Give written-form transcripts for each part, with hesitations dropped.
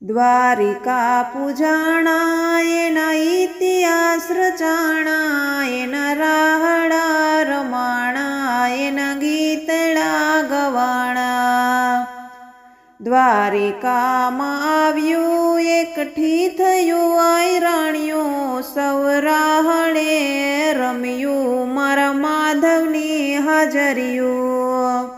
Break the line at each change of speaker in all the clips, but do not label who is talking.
દ્વારિકા પૂજાણા એના ઇતિહાસ રચાણા, એના રાહડા રમાણા, એના ગીતડા ગવાણા. દ્વારિકામાં આવ્યું એકઠી થયું આયરાણીઓ, સૌ રાહડે રમ્યું મારા માધવની હાજરીયું.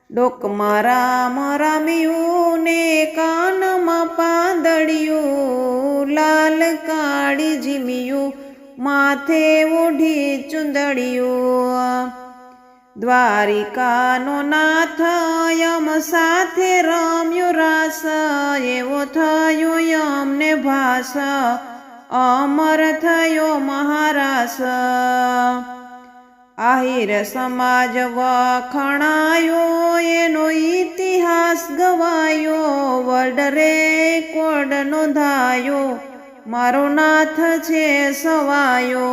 ડોકમાં રામ રમ્યું ને કાનમાં પાંદડિયું, લાલ કાળી જીમ્યું માથે ઓઢી ચુંદડિયું. દ્વારિકાનો નાથ યમ સાથે રમ્યો રાસ, એવો થયો યમને ભાસ, અમર થયો મહારાસ. આહિર સમાજ વખણાયો, એનો ઇતિહાસ ગવાયો, વર્લ્ડ રેકોર્ડ નોંધાયો, મારો નાથ છે સવાયો.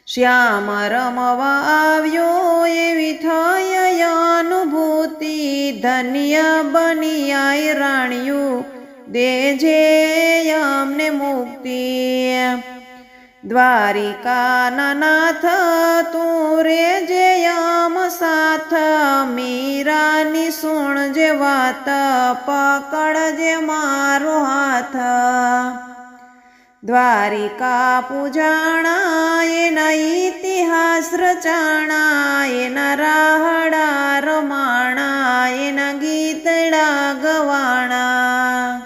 શ્યામ રમવા આવ્યો એવી થઈ અનુભૂતિ, ધન્ય બની આયરાણીયું દેજે અમને મુક્તિ. દ્વારિકાના નાથ તું રેજે યમ સાથ, મીરાની સુણજે વાત, પકડજે મારો હાથ. દ્વારિકા પૂજાણા એના ઇતિહાસ રચાણા, એના રાહડા રમાણા, એના ગીતડા ગવાણા.